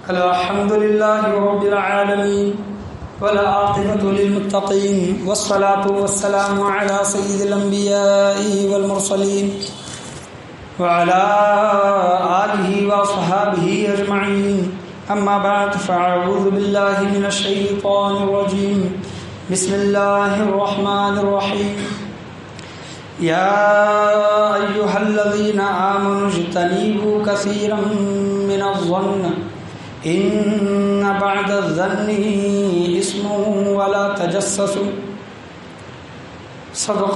الحمد لله رب العالمين والعاقبة للمتقين والصلاة والسلام على سيد الأنبياء والمرسلين وعلى آله وصحابه أجمعين. أما بعد فأعوذ بالله من الشيطان الرجيم. بسم الله الرحمن الرحيم. يا أيها الذين آمنوا اجتنبوا كثيرا من الظن إن بعد الظن إثم ولا تجسسوا. صدق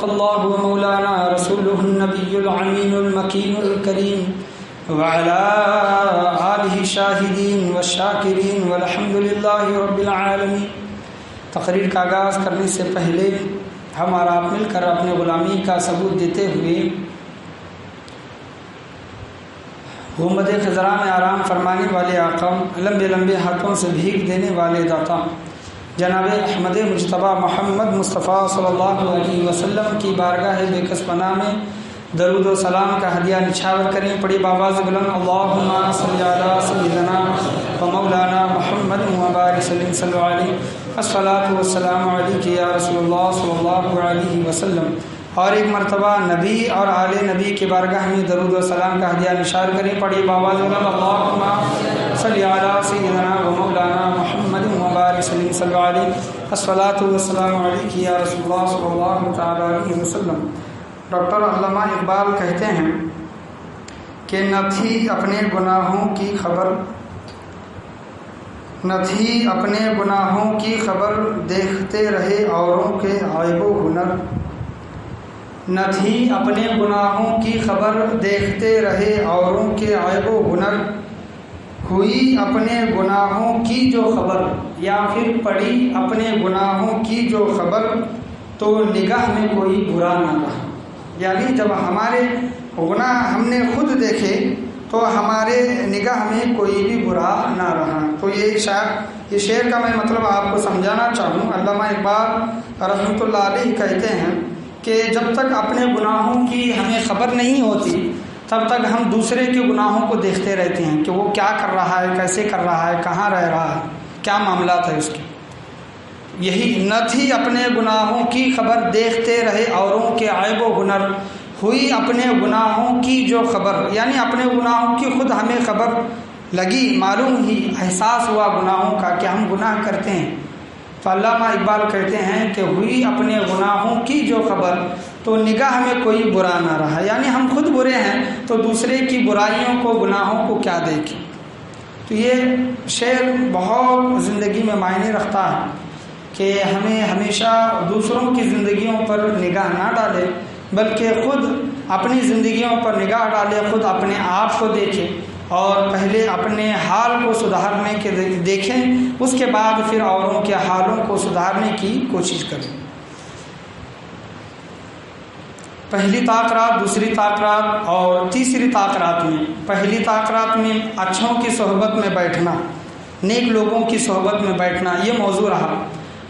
الله ومولانا رسوله النبي العمين المكين الكريم وعلى آله الشاهدين والشاكرين والحمد لله رب العالمين. تقریر کا آغاز کرنے سے پہلے ہم اور آپ مل کر اپنے غلامی کا ثبوت دیتے ہوئے گنبد خضرا میں آرام فرمانے والے آقا، لمبے لمبے ہاتھوں سے بھیک دینے والے داتا جناب احمد مجتبیٰ محمد مصطفیٰ صلی اللہ علیہ وسلم کی بارگاہ بے کس پناہ میں درود و سلام کا ہدیہ نچھاور کریں. پڑی بآواز بلند اللہم صلی علی سیدنا و مولانا محمد مبارک صلی علیہ الصلاۃ والسلام علیک یا رسول اللہ صلی اللہ علیہ وسلم. اور ایک مرتبہ نبی اور آل نبی کے بارگاہ میں درود و سلام کا ہدیہ نشار کریں. پڑھی بآواز بلند اللہم صلی علی سیدنا و مولانا محمد مبارک صلی علیہ الصلاۃ والسلام علیک یا رسول اللہ صلی اللہ تعالی علیہ وسلم. ڈاکٹر علامہ اقبال کہتے ہیں کہ نہ تھی اپنے گناہوں کی خبر، نہ تھی اپنے گناہوں کی خبر، دیکھتے رہے اوروں کے عیب و ہنر. نہ تھی اپنے گناہوں کی خبر، دیکھتے رہے اوروں کے عیب و ہنر. ہوئی اپنے گناہوں کی جو خبر، یا پھر پڑی اپنے گناہوں کی جو خبر، تو نگاہ میں کوئی برا نہ رہا. یعنی جب ہمارے گناہ ہم نے خود دیکھے تو ہمارے نگاہ میں کوئی بھی برا نہ رہا. تو یہ شعر کا میں مطلب آپ کو سمجھانا چاہوں. علامہ اقبال رحمۃ اللہ علیہ کہتے ہیں کہ جب تک اپنے گناہوں کی ہمیں خبر نہیں ہوتی تب تک ہم دوسرے کے گناہوں کو دیکھتے رہتے ہیں کہ وہ کیا کر رہا ہے، کیسے کر رہا ہے، کہاں رہ رہا ہے، کیا معاملات ہے اس کے. یہی نہ تھی اپنے گناہوں کی خبر، دیکھتے رہے اوروں کے عیب و ہنر. ہوئی اپنے گناہوں کی جو خبر، یعنی اپنے گناہوں کی خود ہمیں خبر لگی، معلوم ہی احساس ہوا گناہوں کا کہ ہم گناہ کرتے ہیں. تو علامہ اقبال کہتے ہیں کہ ہوئی اپنے گناہوں کی جو خبر، تو نگاہ میں کوئی برا نہ رہا. یعنی ہم خود برے ہیں تو دوسرے کی برائیوں کو، گناہوں کو کیا دیکھیں. تو یہ شعر بہت زندگی میں معنی رکھتا ہے کہ ہمیں ہمیشہ دوسروں کی زندگیوں پر نگاہ نہ ڈالے بلکہ خود اپنی زندگیوں پر نگاہ ڈالے، خود اپنے آپ کو دیکھیں اور پہلے اپنے حال کو سدھارنے کے دیکھیں، اس کے بعد پھر اوروں کے حالوں کو سدھارنے کی کوشش کریں. پہلی طاق، دوسری طاق اور تیسری طاق میں، پہلی طاق میں اچھوں کی صحبت میں بیٹھنا، نیک لوگوں کی صحبت میں بیٹھنا، یہ موضوع رہا.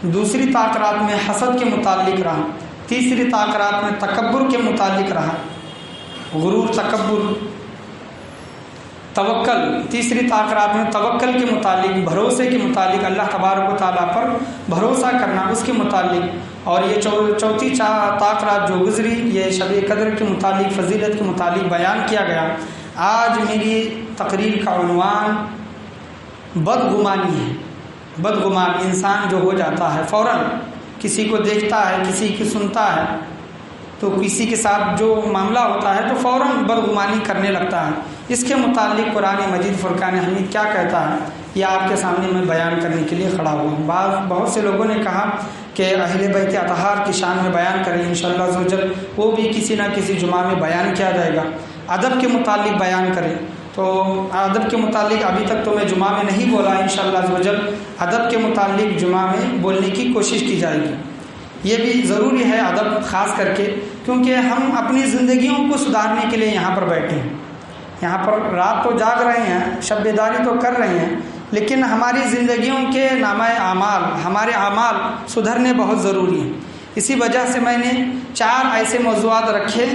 دوسری طاق میں حسد کے متعلق رہا. تیسری طاق میں تکبر کے متعلق رہا، غرور، تکبر، توکل. تیسری طاق میں توکل کے متعلق، بھروسے کے متعلق، اللہ تبارک و تعالیٰ پر بھروسہ کرنا، اس کے متعلق. اور یہ چوتھی طاق جو گزری یہ شب قدر کے متعلق، فضیلت کے متعلق بیان کیا گیا. آج میری تقریر کا عنوان بدگمانی ہے. بدگمان انسان جو ہو جاتا ہے، فوراً کسی کو دیکھتا ہے، کسی کی سنتا ہے تو کسی کے ساتھ جو معاملہ ہوتا ہے تو فوراً بدگمانی کرنے لگتا ہے. اس کے متعلق قرآن مجید فرقان حمید کیا کہتا ہے یہ آپ کے سامنے میں بیان کرنے کے لیے کھڑا ہوا. بہت سے لوگوں نے کہا کہ اہل بیت اطہار کی شان میں بیان کریں انشاءاللہ عز و جل، وہ بھی کسی نہ کسی جمعہ میں بیان کیا جائے گا. ادب کے متعلق بیان کریں تو ادب کے متعلق ابھی تک تو میں جمعہ میں نہیں بولا، انشاءاللہ عز و جل ادب کے متعلق جمعہ میں بولنے کی کوشش کی جائے گی. یہ بھی ضروری ہے ادب، خاص کر کے کیونکہ ہم اپنی زندگیوں کو سدھارنے کے لیے یہاں پر بیٹھے ہیں. یہاں پر رات تو جاگ رہے ہیں، شب بیداری تو کر رہے ہیں، لیکن ہماری زندگیوں کے نامہ اعمال، ہمارے اعمال سدھرنے بہت ضروری ہیں. اسی وجہ سے میں نے 4 ایسے موضوعات رکھے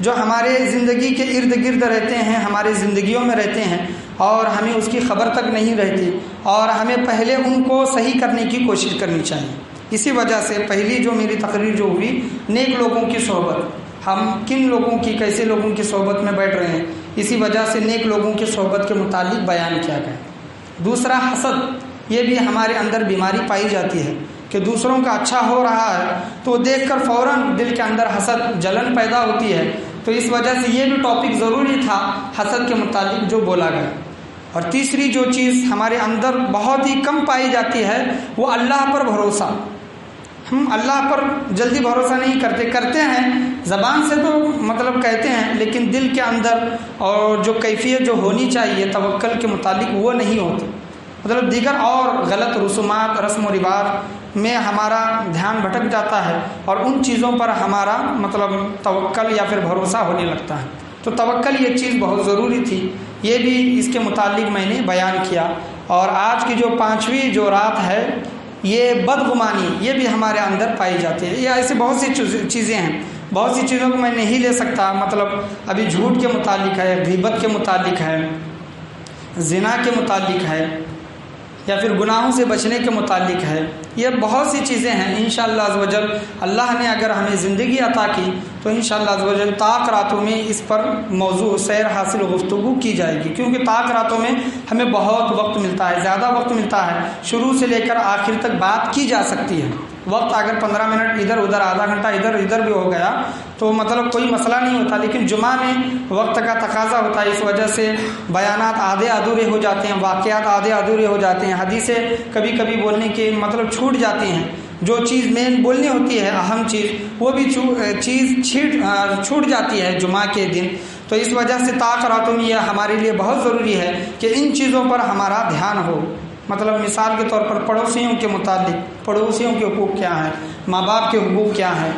جو ہمارے زندگی کے ارد گرد رہتے ہیں، ہماری زندگیوں میں رہتے ہیں اور ہمیں اس کی خبر تک نہیں رہتی، اور ہمیں پہلے ان کو صحیح کرنے کی کوشش کرنی چاہیے۔ اسی وجہ سے پہلی جو میری تقریر جو ہوئی، نیک لوگوں کی صحبت، ہم کن لوگوں کی، کیسے لوگوں کی صحبت میں بیٹھ رہے ہیں، اسی وجہ سے نیک لوگوں کی صحبت کے متعلق بیان کیا گیا۔ دوسرا حسد، یہ بھی ہمارے اندر بیماری پائی جاتی ہے کہ دوسروں کا اچھا ہو رہا ہے تو دیکھ کر فوراً دل کے اندر حسد، جلن پیدا ہوتی ہے۔ تو اس وجہ سے یہ بھی ٹاپک ضروری تھا حسد کے متعلق جو بولا گیا۔ اور تیسری جو چیز ہمارے اندر بہت ہی کم پائی جاتی ہے وہ اللہ پر بھروسہ۔ ہم اللہ پر جلدی بھروسہ نہیں کرتے ہیں، زبان سے تو مطلب کہتے ہیں، لیکن دل کے اندر اور جو کیفیت جو ہونی چاہیے توکل کے متعلق وہ نہیں ہوتی۔ مطلب دیگر اور غلط رسومات، رسم و رواج میں ہمارا دھیان بھٹک جاتا ہے اور ان چیزوں پر ہمارا مطلب توکل یا پھر بھروسہ ہونے لگتا ہے۔ تو توکل یہ چیز بہت ضروری تھی، یہ بھی اس کے متعلق میں نے بیان کیا۔ اور آج کی جو 5ویں جو رات ہے، یہ بدگمانی، یہ بھی ہمارے اندر پائی جاتی ہے۔ یہ ایسی بہت سی چیزیں ہیں، بہت سی چیزوں کو میں نہیں لے سکتا، مطلب ابھی جھوٹ کے متعلق ہے، غیبت کے متعلق ہے، زنا کے متعلق ہے، یا پھر گناہوں سے بچنے کے متعلق ہے۔ یہ بہت سی چیزیں ہیں۔ انشاءاللہ عز و جل اللہ نے اگر ہمیں زندگی عطا کی تو انشاءاللہ عز و جل طاق راتوں میں اس پر موضوع سیر حاصل گفتگو کی جائے گی، کیونکہ طاق راتوں میں ہمیں بہت وقت ملتا ہے، زیادہ وقت ملتا ہے، شروع سے لے کر آخر تک بات کی جا سکتی ہے۔ وقت اگر 15 منٹ ادھر ادھر، آدھا گھنٹہ ادھر بھی ہو گیا تو مطلب کوئی مسئلہ نہیں ہوتا، لیکن جمعہ میں وقت کا تقاضا ہوتا ہے، اس وجہ سے بیانات آدھے ادھورے ہو جاتے ہیں، واقعات آدھے ادھورے ہو جاتے ہیں، حدیثیں کبھی کبھی بولنے کے مطلب چھوٹ جاتی ہیں۔ جو چیز مین بولنی ہوتی ہے، اہم چیز، وہ بھی چھوٹ جاتی ہے جمعہ کے دن۔ تو اس وجہ سے طاق راتوں میں یہ ہمارے لیے بہت ضروری ہے کہ ان چیزوں پر ہمارا دھیان ہو۔ مطلب مثال کے طور پر پڑوسیوں کے متعلق، پڑوسیوں کے حقوق کیا ہیں، ماں باپ کے حقوق کیا ہیں،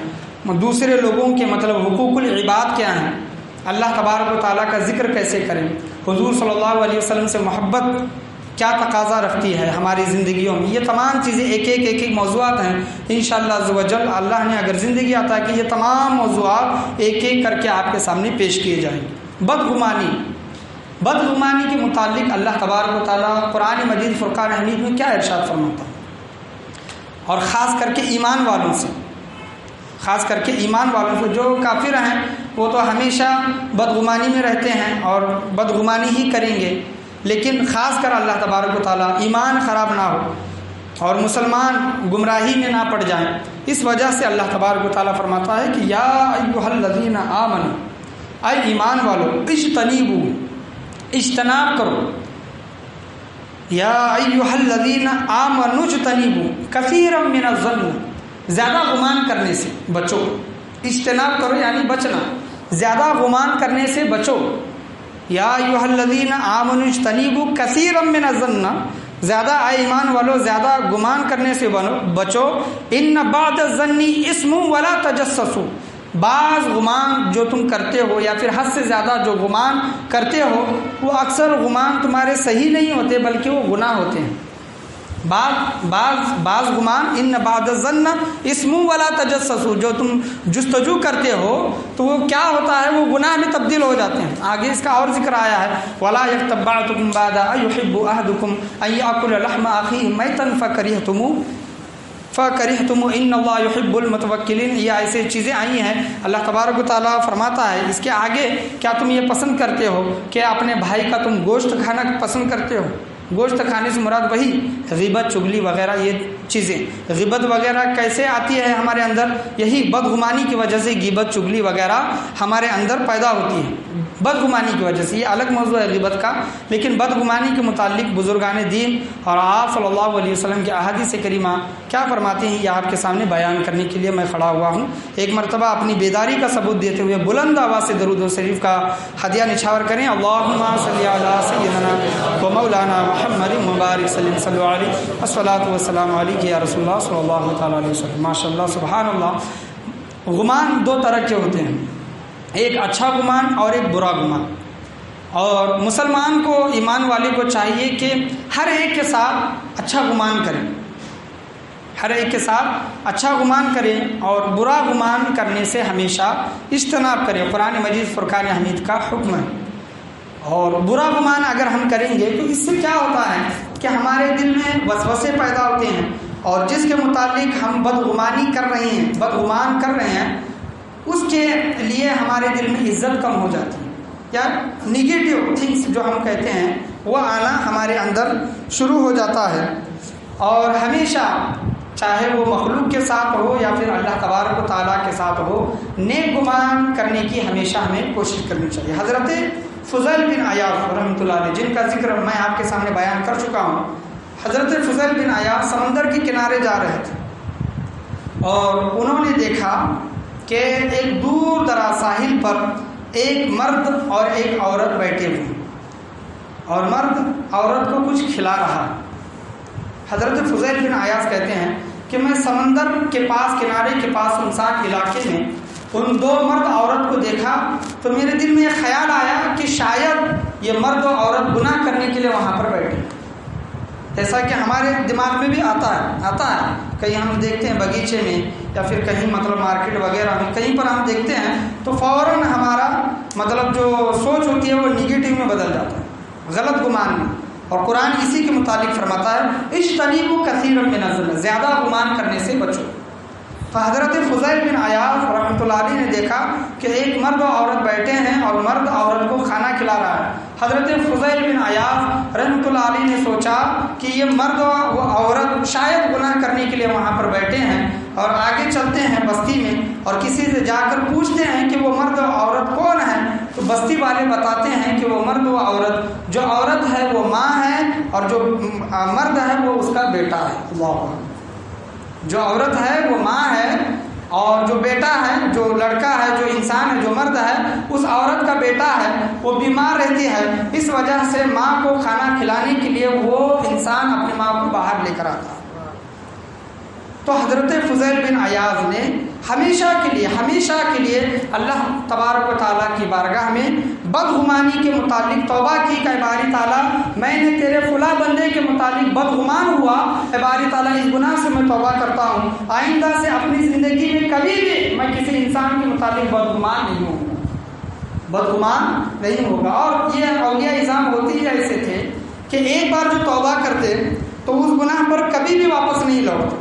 دوسرے لوگوں کے مطلب حقوق العباد کیا ہیں، اللہ تبارک و تعالیٰ کا ذکر کیسے کریں، حضور صلی اللہ علیہ وسلم سے محبت کیا تقاضا رکھتی ہے ہماری زندگیوں میں۔ یہ تمام چیزیں ایک موضوعات ہیں۔ انشاءاللہ عز و جل اللہ نے اگر زندگی عطا کی، یہ تمام موضوعات ایک کر کے آپ کے سامنے پیش کیے جائیں گے۔ بدگمانی کے متعلق اللہ تبارک و تعالیٰ قرآن مجید فرقان حمید میں کیا ارشاد فرماتا ہے، اور خاص کر کے ایمان والوں سے جو کافر ہیں وہ تو ہمیشہ بدگمانی میں رہتے ہیں اور بدگمانی ہی کریں گے، لیکن خاص کر اللہ تبارک و تعالیٰ ایمان خراب نہ ہو اور مسلمان گمراہی میں نہ پڑ جائیں، اس وجہ سے اللہ تبارک و تعالیٰ فرماتا ہے کہ یا ایھا الذین آمنوا، اے ایمان والو، اجتناب کرو، یا ایھا الذین آمنوا اجتنبوا کثیرا من الظن، زیادہ گمان کرنے سے بچو۔ اجتناب کرو یعنی بچنا، زیادہ گمان کرنے سے بچو۔ یا ایھا الذین آمنوا اجتنبوا کثیرا من الظن، زیادہ اے ایمان والو زیادہ گمان کرنے سے بچو۔ ان بعض الظن اسم ولا تجسسوا، بعض گمان جو تم کرتے ہو یا پھر حد سے زیادہ جو گمان کرتے ہو، وہ اکثر گمان تمہارے صحیح نہیں ہوتے بلکہ وہ گناہ ہوتے ہیں۔ بعض گمان، ان بعض الظن اسم ولا تجسسوا، جو تم جستجو کرتے ہو تو وہ کیا ہوتا ہے، وہ گناہ میں تبدیل ہو جاتے ہیں۔ آگے اس کا اور ذکر آیا ہے، ولا یغتب بعضکم بعضا ایحب احدکم ان یاکل لحم اخیہ میتا فکرہتموہ ان اللہ یحب المتوکلین۔ یہ ایسے چیزیں آئی ہیں، اللہ تبارک و تعالیٰ فرماتا ہے اس کے آگے، کیا تم یہ پسند کرتے ہو کہ اپنے بھائی کا تم گوشت کھانا پسند کرتے ہو؟ گوشت کھانے سے مراد وہی غیبت، چغلی وغیرہ یہ چیزیں۔ غیبت وغیرہ کیسے آتی ہے ہمارے اندر؟ یہی بدگمانی کی وجہ سے غیبت، چغلی وغیرہ ہمارے اندر پیدا ہوتی ہے، بدگمانی کی وجہ سے۔ یہ الگ موضوع ہے غیبت کا، لیکن بدگمانی کے متعلق بزرگان دین اور آپ صلی اللہ علیہ وسلم کے احادیث کریمہ کیا فرماتے ہیں، یہ آپ کے سامنے بیان کرنے کے لیے میں کھڑا ہوا ہوں۔ ایک مرتبہ اپنی بیداری کا ثبوت دیتے ہوئے بلند آواز سے درود شریف کا ہدیہ نچھاور کریں۔ اللہم صلی علی سیدنا و مولانا محمد مبارک صلی اللہ علیہ الصلاۃ والسلام علیہ یا رسول اللہ صلی اللہ تعالیٰ علیہ وسلم۔ ماشاء اللہ، سبحان اللہ۔ گمان دو طرح کے ہوتے ہیں، ایک اچھا گمان اور ایک برا گمان۔ اور مسلمان کو، ایمان والے کو چاہیے کہ ہر ایک کے ساتھ اچھا گمان کریں، ہر ایک کے ساتھ اچھا گمان کریں اور برا گمان کرنے سے ہمیشہ اجتناب کریں۔ قرآن مجید فرقان حمید کا حکم ہے۔ اور برا گمان اگر ہم کریں گے تو اس سے کیا ہوتا ہے کہ ہمارے دل میں وسوسے پیدا ہوتے ہیں، اور جس کے متعلق ہم بدگمانی کر رہے ہیں، بدگمان کر رہے ہیں، اس کے لیے ہمارے دل میں عزت کم ہو جاتی ہے، یا نگیٹو تھنگس جو ہم کہتے ہیں وہ آنا ہمارے اندر شروع ہو جاتا ہے۔ اور ہمیشہ چاہے وہ مخلوق کے ساتھ ہو یا پھر اللہ تبارک و تعالیٰ کے ساتھ ہو، نیک گمان کرنے کی ہمیشہ ہمیں کوشش کرنی چاہیے۔ حضرت فضیل بن عیاض رحمۃ اللہ علیہ، جن کا ذکر میں آپ کے سامنے بیان کر چکا ہوں، حضرت فضیل بن عیاض سمندر کے کنارے جا رہے تھے اور انہوں نے دیکھا کہ ایک دور دراز ساحل پر ایک مرد اور ایک عورت بیٹھے ہوئے ہیں، اور مرد عورت کو کچھ کھلا رہا۔ حضرت فضیل بن عیاض کہتے ہیں کہ میں سمندر کے پاس، کنارے کے پاس سنسان علاقے میں ان دو مرد عورت کو دیکھا تو میرے دل میں یہ خیال آیا کہ شاید یہ مرد اور عورت گناہ کرنے کے لیے وہاں پر بیٹھے، جیسا کہ ہمارے دماغ میں بھی آتا ہے کہیں ہم دیکھتے ہیں بغیچے میں یا پھر کہیں مطلب مارکیٹ وغیرہ میں کہیں پر ہم دیکھتے ہیں تو فوراً ہمارا مطلب جو سوچ ہوتی ہے وہ نگیٹو میں بدل جاتا ہے، غلط گمان میں۔ اور قرآن اسی کے متعلق فرماتا ہے اجتنبوا کثیرا من الظن، زیادہ گمان کرنے سے بچو۔ تو حضرت فضیل بن عیاض رحمۃ اللہ علیہ نے دیکھا کہ ایک مرد و عورت بیٹھے ہیں اور مرد عورت کو کھانا کھلا رہا ہے۔ حضرت فضیل بن عیاض رحمۃ اللہ علیہ نے سوچا کہ یہ مرد و عورت شاید گناہ کرنے کے لیے وہاں پر بیٹھے ہیں، اور آگے چلتے ہیں بستی میں اور کسی سے جا کر پوچھتے ہیں کہ وہ مرد و عورت کون ہے، تو بستی والے بتاتے ہیں کہ وہ مرد و عورت، جو عورت ہے وہ ماں ہے اور جو مرد ہے وہ اس کا بیٹا ہے۔ اللہ اکبر۔ جو عورت ہے وہ ماں ہے اور جو بیٹا ہے، جو لڑکا ہے، جو انسان ہے، جو مرد ہے، اس عورت کا بیٹا ہے، وہ بیمار رہتی ہے، اس وجہ سے ماں کو کھانا کھلانے کے لیے وہ انسان اپنی ماں کو باہر لے کر آتا ہے۔ تو حضرت فضیل بن عیاض نے ہمیشہ کے لیے اللہ تبارک و تعالیٰ کی بارگاہ میں بدگمانی کے متعلق توبہ کی کہ باری تعالیٰ میں نے تیرے فلاں بندے کے متعلق بدگمان ہوا، باری تعالیٰ اس گناہ سے میں توبہ کرتا ہوں، آئندہ سے اپنی زندگی میں کبھی بھی میں کسی انسان کے متعلق بدگمان نہیں ہوگا۔ اور یہ اولیاء اعظام ہوتے ہی ایسے تھے کہ ایک بار جو توبہ کرتے تو اس گناہ پر کبھی بھی واپس نہیں لوٹتے،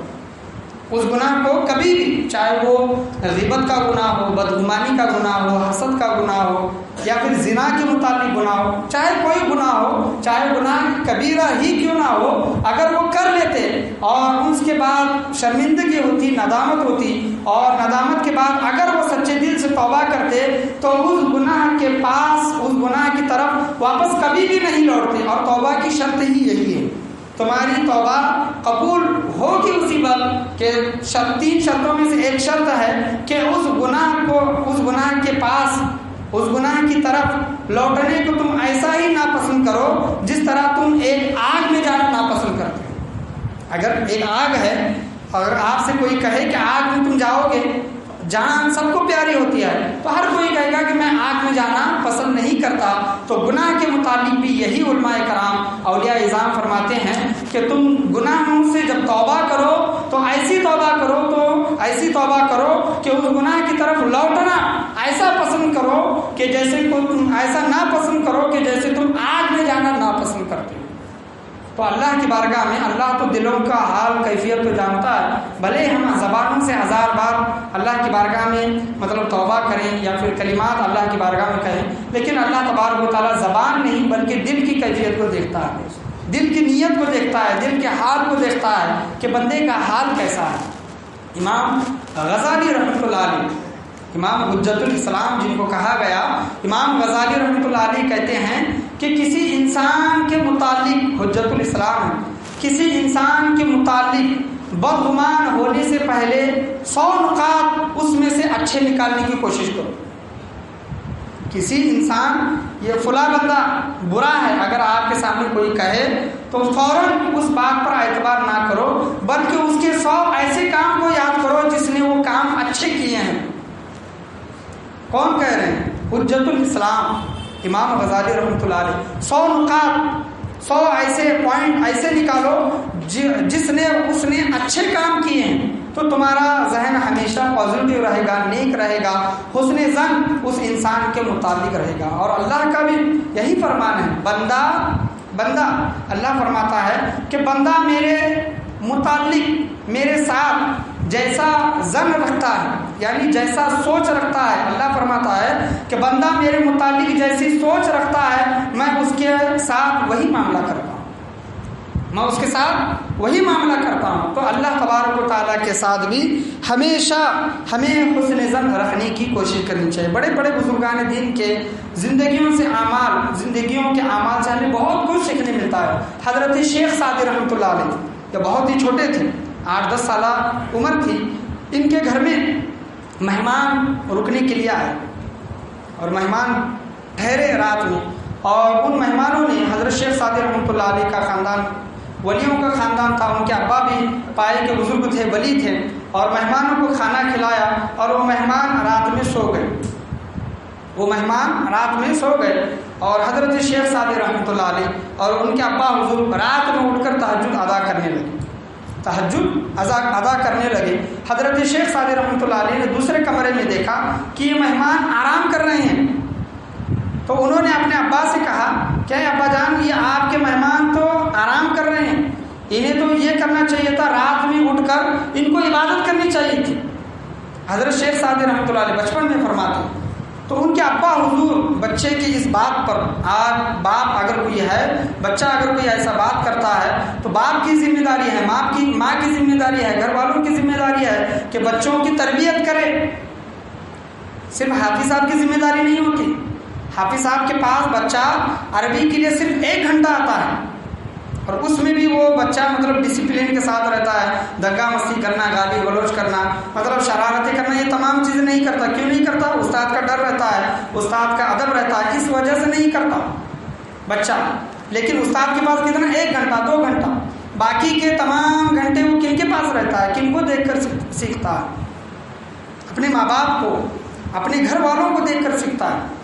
اس گناہ کو کبھی بھی، چاہے وہ غیبت کا گناہ ہو، بدگمانی کا گناہ ہو، حسد کا گناہ ہو، یا پھر زنا کے متعلق گناہ ہو، چاہے کوئی گناہ ہو، چاہے گناہ کبیرہ ہی کیوں نہ ہو، اگر وہ کر لیتے اور اس کے بعد شرمندگی ہوتی، ندامت ہوتی، اور ندامت کے بعد اگر وہ سچے دل سے توبہ کرتے تو اس گناہ کے پاس، اس گناہ کی طرف واپس کبھی بھی نہیں لوٹتے۔ اور توبہ کی شرط ہی یہی ہے، تمہاری توبہ قبول ہوگی اسی وقت کہ 3 شرطوں میں سے ایک شرط ہے کہ اس گناہ کے پاس، اس گناہ کی طرف لوٹنے کو تم ایسا ہی ناپسند کرو جس طرح تم ایک آگ میں جانا ناپسند کرتے ہو۔ اگر ایک آگ ہے، اگر آپ سے کوئی کہے کہ آگ میں تم جاؤ گے، جان سب کو پیاری ہوتی ہے تو ہر کوئی کہے گا کہ میں آگ میں جانا پسند نہیں کرتا۔ تو گناہ کے متعلق بھی یہی علماء کرام، اولیاء اعظام فرماتے ہیں کہ تم گناہوں سے جب توبہ کرو تو ایسی توبہ کرو کہ اس گناہ کی طرف لوٹنا ایسا پسند کرو کہ جیسے تم ایسا نہ پسند کرو کہ جیسے تم آگ میں جانا ناپسند کرتے ہو۔ تو اللہ کی بارگاہ میں، اللہ تو دلوں کا حال کیفیت تو جانتا ہے، بھلے ہم زبانوں سے 1000 بار اللہ کی بارگاہ میں مطلب توبہ کریں یا پھر کلمات اللہ کی بارگاہ میں کہیں، لیکن اللہ تبارک و تعالیٰ زبان نہیں بلکہ دل کی کیفیت کو دیکھتا ہے، دل کی نیت کو دیکھتا ہے، دل کے حال کو دیکھتا ہے کہ بندے کا حال کیسا ہے۔ امام غزالی رحمۃ اللہ علیہ، امام حجت الاسلام جن کو کہا گیا، امام غزالی رحمۃ اللہ علیہ کہتے ہیں کہ کسی انسان کے متعلق، حجت الاسلام ہے، کسی انسان کے متعلق بدگمان ہونے سے پہلے 100 نکات اس میں سے اچھے نکالنے کی کوشش کرو۔ کسی انسان، یہ فلاں بندہ برا ہے، اگر آپ کے سامنے کوئی کہے تو فوراً اس بات پر اعتبار نہ کرو، بلکہ اس کے 100 ایسے کام کو یاد کرو جس نے وہ کام اچھے کیے ہیں۔ کون کہہ رہے ہیں؟ حجت الاسلام امام غزالی رحمۃ اللہ علیہ۔ 100 نکات، 100 ایسے پوائنٹ ایسے نکالو اس نے اچھے کام کیے ہیں تو تمہارا ذہن ہمیشہ پازیٹیو رہے گا، نیک رہے گا، حسن ظن اس انسان کے متعلق رہے گا۔ اور اللہ کا بھی یہی فرمان ہے، بندہ اللہ فرماتا ہے کہ بندہ میرے متعلق، میرے ساتھ جیسا ظن رکھتا ہے، یعنی جیسا سوچ رکھتا ہے، اللہ فرماتا ہے کہ بندہ میرے متعلق جیسی سوچ رکھتا ہے میں اس کے ساتھ وہی معاملہ کرتا ہوں، میں اس کے ساتھ وہی معاملہ کرتا ہوں۔ تو اللہ تبارک و تعالیٰ کے ساتھ بھی ہمیشہ ہمیں حسن ظن رکھنے کی کوشش کرنی چاہیے۔ بڑے بڑے بزرگان دین کے زندگیوں کے اعمال سے ہمیں بہت کچھ سیکھنے ملتا ہے۔ حضرت شیخ سعدی رحمۃ اللہ علیہ جب بہت ہی چھوٹے تھے، 8-10 سالہ عمر تھی، ان کے گھر میں مہمان رکنے کے لیے آئے اور مہمان ٹھہرے رات میں، اور ان مہمانوں نے حضرت شیخ سعدی رحمۃ اللہ علیہ کا خاندان ولیوں کا خاندان تھا، ان کے ابا بھی پائے کے بزرگ تھے، ولی تھے، اور مہمانوں کو کھانا کھلایا اور وہ مہمان رات میں سو گئے اور حضرت شیخ سعدی رحمۃ اللہ علیہ اور ان کے ابا حضور رات میں اٹھ کر تہجد ادا کرنے لگے۔ حضرت شیخ سعدی رحمۃ اللہ علیہ نے دوسرے کمرے میں دیکھا کہ یہ مہمان آرام کر رہے ہیں، تو انہوں نے اپنے ابا سے کہا کہ ابا جان، یہ آپ کے مہمان تو آرام کر رہے ہیں، انہیں تو یہ کرنا چاہیے تھا، رات میں اٹھ کر ان کو عبادت کرنی چاہیے تھی۔ حضرت شیخ سعدی رحمۃ اللہ علیہ بچپن میں فرماتے، تو ان کے ابا حضور بچے کی اس بات پر، باپ اگر کوئی ہے، بچہ اگر کوئی ایسا بات کرتا ہے تو باپ کی ذمہ داری ہے، ماں کی ذمہ داری ہے، گھر والوں کی ذمہ داری ہے کہ بچوں کی تربیت کرے۔ صرف حافظ صاحب کی ذمہ داری نہیں ہوتی۔ حافظ صاحب کے پاس بچہ عربی کے لیے صرف 1 گھنٹہ آتا ہے، اور اس میں بھی وہ بچہ ڈسپلن کے ساتھ رہتا ہے، دنگا مستی کرنا، گالی گلوچ کرنا، شرارتیں کرنا، یہ تمام چیزیں نہیں کرتا۔ کیوں نہیں کرتا؟ استاد کا ڈر رہتا ہے، استاد کا ادب رہتا ہے، اس وجہ سے نہیں کرتا بچہ۔ لیکن استاد کے پاس کتنا؟ 1 گھنٹہ 2 گھنٹہ، باقی کے تمام گھنٹے وہ کن کے پاس رہتا ہے؟ کن کو دیکھ کر سیکھتا ہے؟ اپنے ماں باپ کو، اپنے گھر والوں کو دیکھ کر سیکھتا ہے۔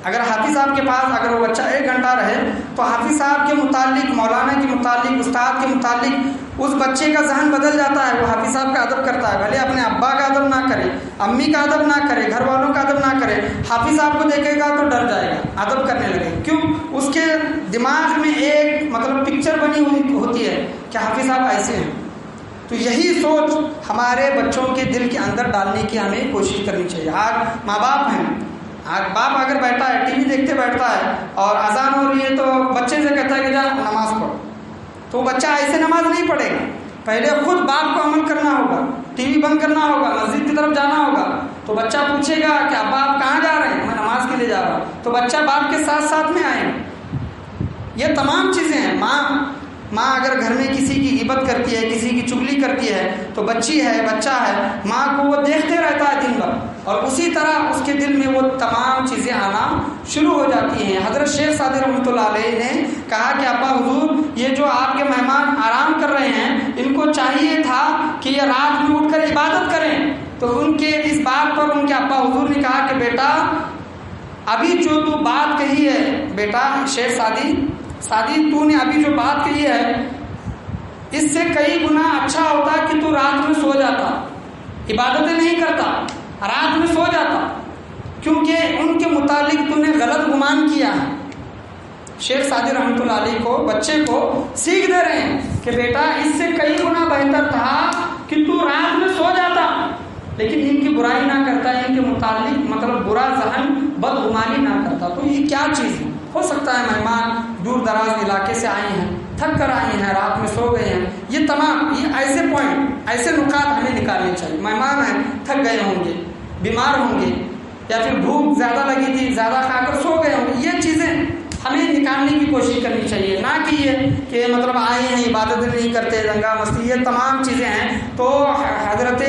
اگر حافظ صاحب کے پاس اگر وہ بچہ 1 گھنٹہ رہے تو حافظ صاحب کے متعلق، مولانا کے متعلق، استاد کے متعلق اس بچے کا ذہن بدل جاتا ہے، وہ حافظ صاحب کا ادب کرتا ہے، بھلے اپنے ابا کا ادب نہ کرے، امی کا ادب نہ کرے، گھر والوں کا ادب نہ کرے، حافظ صاحب کو دیکھے گا تو ڈر جائے گا، ادب کرنے لگے۔ کیوں؟ اس کے دماغ میں ایک پکچر بنی ہوئی ہوتی ہے کہ حافظ صاحب ایسے ہیں۔ تو یہی سوچ ہمارے بچوں کے دل کے اندر ڈالنے کی ہمیں کوشش کرنی چاہیے۔ آج ماں باپ ہیں، باپ اگر بیٹھا ہے ٹی وی دیکھتے بیٹھتا ہے اور اذان ہو رہی ہے تو بچے سے کہتا ہے کہ جا نماز پڑھو، تو بچہ ایسے نماز نہیں پڑھے گا۔ پہلے خود باپ کو عمل کرنا ہوگا، ٹی وی بند کرنا ہوگا، مسجد کی طرف جانا ہوگا، تو بچہ پوچھے گا کہ ابا آپ کہاں جا رہے ہیں؟ میں نماز کے لیے جا رہا ہوں، تو بچہ باپ کے ساتھ ساتھ میں آئے گا۔ یہ تمام چیزیں ہیں۔ ماں اگر گھر میں کسی کی غیبت کرتی ہے، کسی کی چغلی کرتی ہے، تو بچی ہے، بچہ ہے، ماں کو وہ دیکھتے رہتا ہے دن بھر، اور اسی طرح اس کے دل میں وہ تمام چیزیں آنا شروع ہو جاتی ہیں۔ حضرت شیخ سعدی رحمۃ اللہ علیہ نے کہا کہ ابا حضور، یہ جو آپ کے مہمان آرام کر رہے ہیں، ان کو چاہیے تھا کہ یہ رات میں اٹھ کر عبادت کریں۔ تو ان کے اس بات پر ان کے ابا حضور نے کہا کہ بیٹا، ابھی جو تو بات کہی ہے، بیٹا شیخ سعدی تو نے ابھی جو بات کہی ہے، اس سے کئی گنا اچھا ہوتا کہ تو رات میں سو جاتا، عبادتیں نہیں کرتا، رات میں سو جاتا، کیونکہ ان کے متعلق تو نے غلط گمان کیا ہے۔ شیخ سعدی رحمۃ اللہ علیہ کو، بچے کو سیکھ دے رہے ہیں کہ بیٹا اس سے کئی گنا بہتر تھا کہ تو رات میں سو جاتا، لیکن ان کی برائی نہ کرتا، ان کے متعلق برا ذہن، بدگمانی نہ کرتا۔ تو یہ کیا چیز ہے؟ ہو سکتا ہے مہمان دور دراز علاقے سے آئے ہیں، تھک کر آئے ہیں، رات میں سو گئے ہیں، یہ ایسے پوائنٹ، ایسے نکات ہمیں نکالنے چاہیے۔ مہمان ہیں، تھک گئے ہوں گے، بیمار ہوں گے، یا پھر بھوک زیادہ لگی تھی، زیادہ کھا کر سو گئے ہوں گے، یہ چیزیں ہمیں نکالنے کی کوشش کرنی چاہیے، نہ کہ یہ کہ آئے ہیں عبادت نہیں کرتے، دنگا مستی، یہ تمام چیزیں ہیں۔ تو حضرت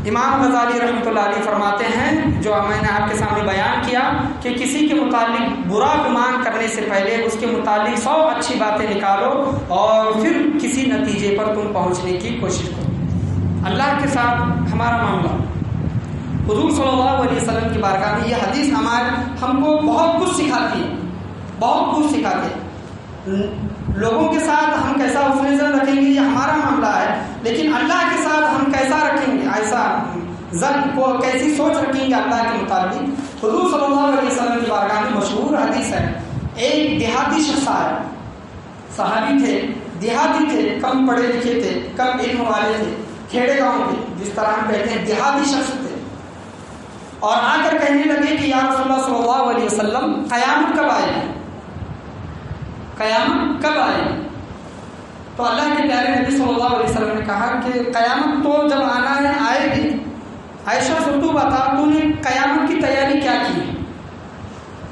امام غزالی رحمۃ اللہ علیہ فرماتے ہیں، جو میں نے آپ کے سامنے بیان کیا، کہ کسی کے متعلق برا گمان کرنے سے پہلے اس کے متعلق 100 اچھی باتیں نکالو اور پھر کسی نتیجے پر تم پہنچنے کی کوشش کرو۔ اللہ کے ساتھ ہمارا معاملہ، حضور صلی اللہ علیہ وسلم کی بارگاہ میں یہ حدیث ہم کو بہت کچھ سکھاتی ہے، بہت کچھ سکھاتی ہے۔ لوگوں کے ساتھ ہم کیسا حسن ظن رکھیں گے یہ ہمارا معاملہ ہے، لیکن اللہ کے ساتھ ہم کیسا رکھیں گے، ایسا ظن کو کیسی سوچ رکھیں گے اللہ کے مطابق۔ حضور صلی اللہ علیہ وسلم کی بارگاہ میں مشہور حدیث ہے، ایک دیہاتی شخص آیا، صحابی تھے، دیہاتی تھے، کم پڑھے لکھے تھے، کم علم والے تھے، کھیڑے گاؤں کے جس طرح ہم کہتے ہیں دیہاتی شخص تھے، اور آ کر کہنے لگے کہ یا رسول اللہ صلی اللہ علیہ وسلم قیامت کب آئے گی، قیامت کب آئے گی؟ تو اللہ کے پیارے نبی صلی اللہ علیہ وسلم نے کہا کہ قیامت تو جب آنا ہے آئے گی، عائشہ سے تو بتا تو نے قیامت کی تیاری کیا کی ہے؟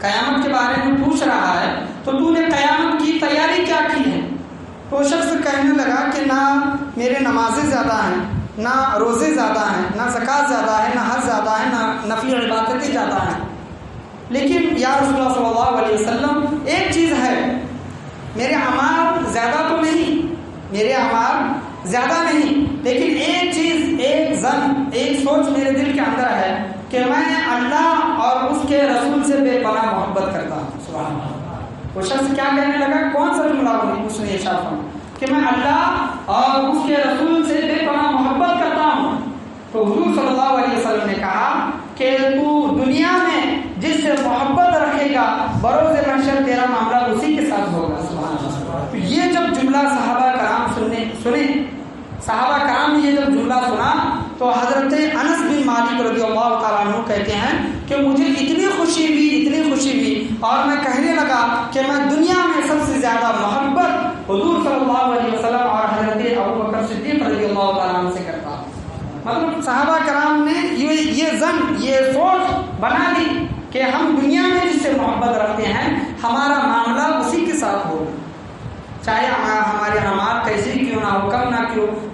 قیامت کے بارے میں پوچھ رہا ہے تو نے قیامت کی تیاری کیا کی ہے؟ تو شخص کہنے لگا کہ نہ میرے نمازیں زیادہ ہیں، نہ روزے زیادہ ہیں، نہ زکوٰۃ زیادہ ہے، نہ حج زیادہ ہے، نہ نفلی عبادتیں زیادہ ہیں، لیکن یا رسول اللہ صلی اللہ علیہ وسلم ایک چیز ہے، میرے اعمال زیادہ تو نہیں، میرے اعمال زیادہ نہیں، لیکن ایک چیز، ایک ظن، ایک سوچ میرے دل کے اندر ہے کہ میں اللہ اور اس کے رسول سے بے پناہ محبت کرتا ہوں۔ سبحان اللہ۔ وہ شخص کیا کہنے لگا، کون سا جملہ اس نے ارشاد فرمایا کہ میں اللہ اور اس کے رسول سے بے پناہ محبت کرتا ہوں۔ تو حضور صلی اللہ علیہ وسلم نے کہا کہ تو دنیا میں جس سے محبت رکھے گا بروز محشر تیرا معاملہ اسی کے ساتھ ہوگا۔ سبحان اللہ۔ یہ جب جملہ صحابہ کرام سنے، صحابہ کرام نے یہ جب جملہ سنا تو حضرت انس بن مالک رضی اللہ تعالیٰ عنہ کہتے ہیں کہ مجھے اتنی خوشی ہوئی اور میں کہنے لگا کہ میں دنیا میں سب سے زیادہ محبت حضور صلی اللہ علیہ وسلم اور حضرت ابوبکر صدیق رضی اللہ تعالیٰ عنہ سے کرتا ہوں۔ مطلب صحابہ کرام نے یہ ظن، یہ سوچ بنا لی کہ ہم دنیا میں جس سے محبت رکھتے ہیں ہمارا معاملہ اسی کے ساتھ ہو، چاہے ہمارے اعمال کیسے ہی کیوں نہ ہو،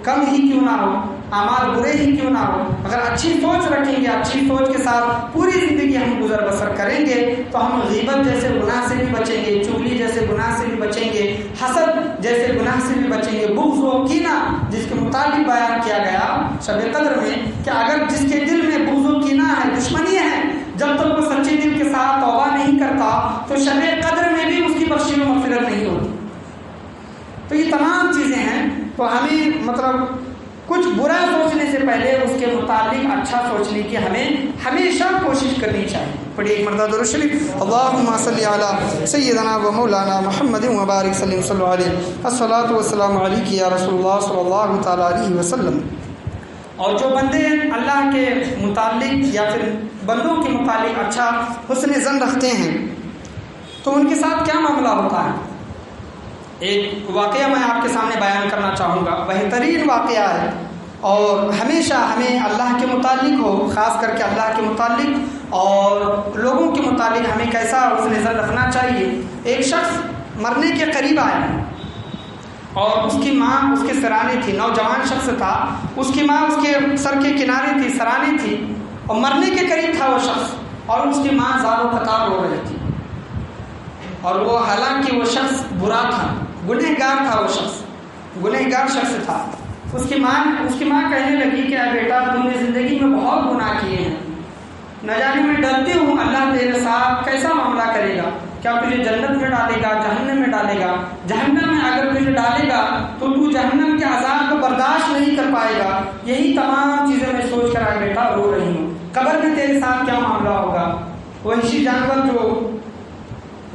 کم ہی کیوں نہ ہو، اعمال برے ہی کیوں نہ ہو، اگر اچھی سوچ رکھیں گے، اچھی سوچ کے ساتھ پوری زندگی ہم گزر بسر کریں گے تو ہم غیبت جیسے گناہ سے بھی بچیں گے، چغلی جیسے گناہ سے بھی بچیں گے، حسد جیسے گناہ سے بھی بچیں گے، بغض و کینہ جس کے مطابق بیان کیا گیا شب قدر میں کہ اگر جس کے دل میں بغض و کینہ ہے، دشمنی ہے، جب تک وہ سچے دل کے ساتھ توبہ نہیں کرتا تو شب قدر میں بھی اس کی بخشش و مغفرت نہیں ہوتی۔ تو یہ تمام چیزیں ہیں، تو ہمیں مطلب کچھ برا سوچنے سے پہلے اس کے متعلق اچھا سوچنے کی ہمیں ہمیشہ کوشش کرنی چاہیے۔ پڑھیے ایک مرتبہ درود شریف، اللہم صلی علی سیدنا و مولانا محمد وبارک صلی اللہ علیہ الصلاۃ والسلام علیک یا رسول اللہ صلی اللہ تعالیٰ علیہ وسلم۔ اور جو بندے اللہ کے متعلق یا پھر بندوں کے متعلق اچھا حسن ظن رکھتے ہیں تو ان کے ساتھ کیا معاملہ ہوتا ہے؟ ایک واقعہ میں آپ کے سامنے بیان کرنا چاہوں گا، بہترین واقعہ ہے، اور ہمیشہ ہمیں اللہ کے متعلق ہو، خاص کر کے اللہ کے متعلق اور لوگوں کے متعلق ہمیں کیسا حسن ظن رکھنا چاہیے۔ ایک شخص مرنے کے قریب آیا اور اس کی ماں اس کے سرانے تھی، نوجوان شخص تھا، اس کی ماں اس کے سر کے کنارے تھی، سرانے تھی، اور مرنے کے قریب تھا وہ شخص، اور اس کی ماں زار و قطار رو رہی تھی، اور وہ حالانکہ وہ شخص برا تھا، گنہگار تھا، وہ شخص گنہگار شخص تھا۔ اس کی ماں کہنے لگی کہ اے بیٹا تم نے زندگی میں بہت گناہ کیے ہیں، نہ جانے میں ڈرتی ہوں اللہ تیرے ساتھ کیسا معاملہ کرے گا، کیا تجھے جنت میں ڈالے گا، جہنم میں ڈالے گا؟ جہنم میں اگر تجھے ڈالے گا تو تو جہنم کے عذاب کو برداشت نہیں کر پائے گا۔ یہی تمام چیزیں میں سوچ کر اے بیٹا رو رہی ہوں، قبر میں تیرے ساتھ کیا معاملہ ہوگا، وحشی جانور جو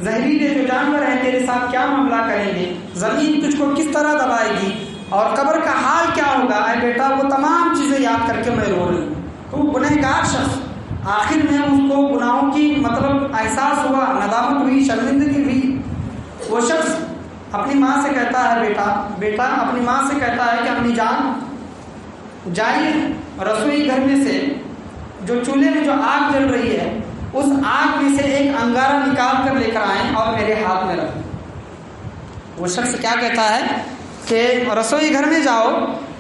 زہریلے جو جانور ہیں تیرے ساتھ کیا معاملہ کریں گے، زمین تجھ کو کس طرح دبائے گی، اور قبر کا حال کیا ہوگا؟ اے بیٹا وہ تمام چیزیں یاد کر کے میں رو رہی ہوں۔ تو گنہگار شخص آخر میں اس کو گناہوں کی مطلب احساس ہوا، ندامت ہوئی، شرمندگی ہوئی۔ وہ شخص اپنی ماں سے کہتا ہے، بیٹا اپنی ماں سے کہتا ہے کہ امی جان جائیے رسوئی گھر میں سے جو چولہے میں جو آگ جل رہی ہے اس آگ میں سے ایک انگارہ نکال کر لے کر آئیں اور میرے ہاتھ میں رکھ دیں۔ وہ شخص کیا کہتا ہے کہ رسوئی گھر میں جاؤ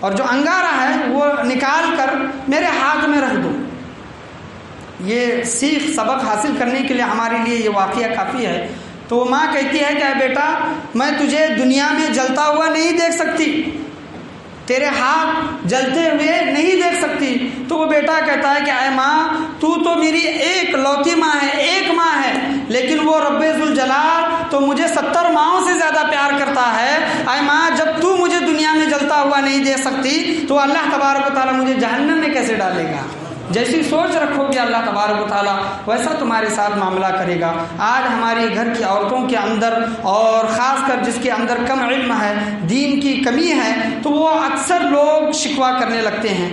اور جو انگارہ ہے وہ نکال کر میرے ہاتھ میں رکھ دو۔ یہ سیکھ سبق حاصل کرنے کے لیے ہمارے لیے یہ واقعہ کافی ہے۔ تو ماں کہتی ہے کہ اے بیٹا میں تجھے دنیا میں جلتا ہوا نہیں دیکھ سکتی، تیرے ہاتھ جلتے ہوئے نہیں دیکھ سکتی۔ تو وہ بیٹا کہتا ہے کہ اے ماں تو میری ایک لوتی ماں ہے، ایک ماں ہے، لیکن وہ رب ذوالجلال تو مجھے 70 ماؤں سے زیادہ پیار کرتا ہے، اے ماں جب تو مجھے دنیا میں جلتا ہوا نہیں دے سکتی تو اللہ تبارک و تعالیٰ مجھے جہنم میں کیسے ڈالے گا؟ جیسی سوچ رکھو گے اللہ تبارک و تعالیٰ ویسا تمہارے ساتھ معاملہ کرے گا۔ آج ہمارے گھر کی عورتوں کے اندر، اور خاص کر جس کے اندر کم علم ہے، دین کی کمی ہے، تو وہ اکثر لوگ شکوہ کرنے لگتے ہیں،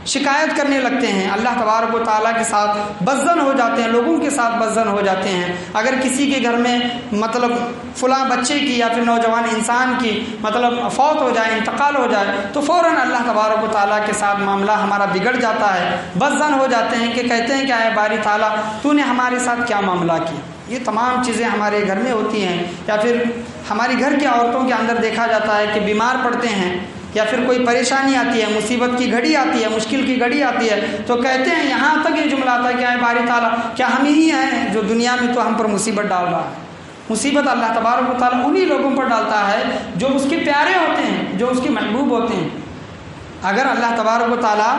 شکایت کرنے لگتے ہیں، اللہ تبارک و تعالیٰ کے ساتھ بدظن ہو جاتے ہیں، لوگوں کے ساتھ بدظن ہو جاتے ہیں۔ اگر کسی کے گھر میں مطلب فلاں بچے کی یا پھر نوجوان انسان کی مطلب فوت ہو جائے، انتقال ہو جائے، تو فوراً اللہ تبارک و تعالیٰ کے ساتھ معاملہ ہمارا بگڑ جاتا ہے، بدظن ہو جاتے ہیں کہ کہتے ہیں کہ اے باری تعالیٰ تو نے ہمارے ساتھ کیا معاملہ کیا۔ یہ تمام چیزیں ہمارے گھر میں ہوتی ہیں، یا پھر ہماری گھر کی عورتوں کے اندر دیکھا جاتا ہے کہ بیمار پڑتے ہیں یا پھر کوئی پریشانی آتی ہے، مصیبت کی گھڑی آتی ہے، مشکل کی گھڑی آتی ہے، تو کہتے ہیں یہاں تک یہ جملہ آتا ہے کہ اے باری تعالیٰ کیا ہم ہی ہیں جو دنیا میں تو ہم پر مصیبت ڈال رہا ہے۔ مصیبت اللہ تبارک و تعالیٰ انہی لوگوں پر ڈالتا ہے جو اس کے پیارے ہوتے ہیں، جو اس کے محبوب ہوتے ہیں۔ اگر اللہ تبارک و تعالیٰ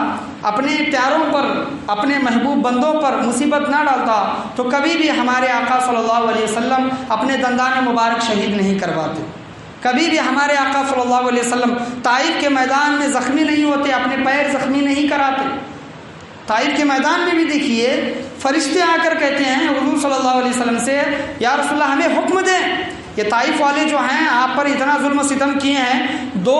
اپنے پیاروں پر، اپنے محبوب بندوں پر مصیبت نہ ڈالتا تو کبھی بھی ہمارے آقا صلی اللہ علیہ وسلم اپنے دندان مبارک شہید نہیں کرواتے، کبھی بھی ہمارے آقا صلی اللہ علیہ وسلم طائف کے میدان میں زخمی نہیں ہوتے، اپنے پیر زخمی نہیں کراتے۔ طائف کے میدان میں بھی دیکھیے فرشتے آ کر کہتے ہیں حضور صلی اللہ علیہ وسلم سے، یا رسول اللہ ہمیں حکم دیں، یہ طائف والے جو ہیں آپ پر اتنا ظلم و ستم کیے ہیں، 2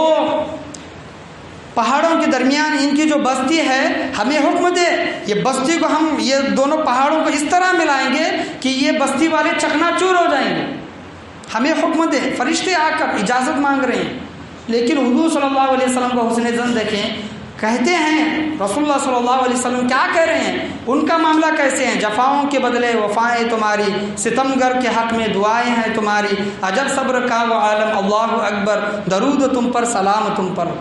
پہاڑوں کے درمیان ان کی جو بستی ہے، ہمیں حکم دے، یہ بستی کو ہم یہ دونوں پہاڑوں کو اس طرح ملائیں گے کہ یہ بستی والے چکنا چور ہو جائیں گے، ہمیں حکم دے۔ فرشتے آ کر اجازت مانگ رہے ہیں، لیکن حضور صلی اللہ علیہ وسلم کا حسن ظن دیکھیں، کہتے ہیں رسول اللہ صلی اللہ علیہ وسلم کیا کہہ رہے ہیں، ان کا معاملہ کیسے ہیں، جفاؤں کے بدلے وفائیں تمہاری، ستمگر کے حق میں دعائیں ہیں تمہاری، عجب صبر کا وہ عالم اللہ اکبر، درود تم پر سلام تم پر۔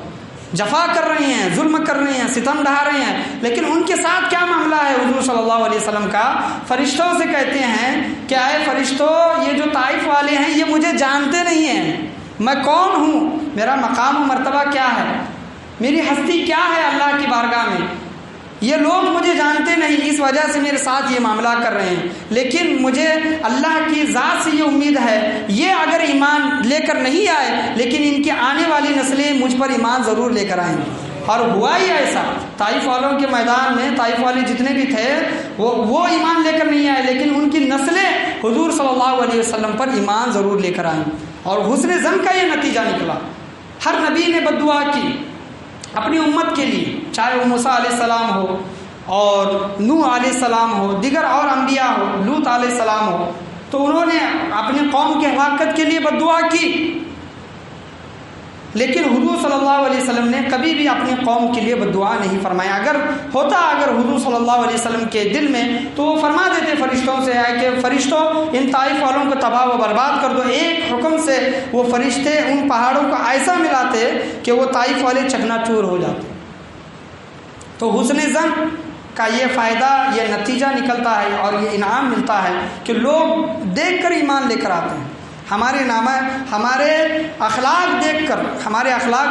جفا کر رہے ہیں، ظلم کر رہے ہیں، ستم ڈھا رہے ہیں، لیکن ان کے ساتھ کیا معاملہ ہے حضور صلی اللہ علیہ وسلم کا؟ فرشتوں سے کہتے ہیں کہ اے فرشتوں، یہ جو طائف والے ہیں یہ مجھے جانتے نہیں ہیں، میں کون ہوں، میرا مقام و مرتبہ کیا ہے، میری ہستی کیا ہے اللہ کی بارگاہ میں، یہ لوگ مجھے جانتے نہیں، اس وجہ سے میرے ساتھ یہ معاملہ کر رہے ہیں، لیکن مجھے اللہ کی ذات سے یہ امید ہے، یہ اگر ایمان لے کر نہیں آئے لیکن ان کی آنے والی نسلیں مجھ پر ایمان ضرور لے کر آئیں گی۔ اور ہوا ہی ایسا، طائف والوں کے میدان میں طائف والے جتنے بھی تھے وہ ایمان لے کر نہیں آئے، لیکن ان کی نسلیں حضور صلی اللہ علیہ وسلم پر ایمان ضرور لے کر آئیں، اور حسن ظن کا یہ نتیجہ نکلا۔ ہر نبی نے بددعا کی اپنی امت کے لیے، چاہے وہ موسیٰ علیہ السلام ہو اور نوح علیہ السلام ہو، دیگر اور انبیاء ہو، لوط علیہ السلام ہو، تو انہوں نے اپنی قوم کی ہلاکت کے لیے بددعا کی، لیکن حضور صلی اللہ علیہ وسلم نے کبھی بھی اپنی قوم کے لیے بددعا نہیں فرمایا۔ اگر حضور صلی اللہ علیہ وسلم کے دل میں تو وہ فرما دیتے فرشتوں سے کہ فرشتوں ان طائف والوں کو تباہ و برباد کر دو، ایک حکم سے وہ فرشتے ان پہاڑوں کو ایسا ملاتے کہ وہ طائف والے چکنا چور ہو جاتے۔ تو حسن ظن کا یہ فائدہ، یہ نتیجہ نکلتا ہے اور یہ انعام ملتا ہے کہ لوگ دیکھ کر ایمان لے کر آتے ہیں، ہمارے اخلاق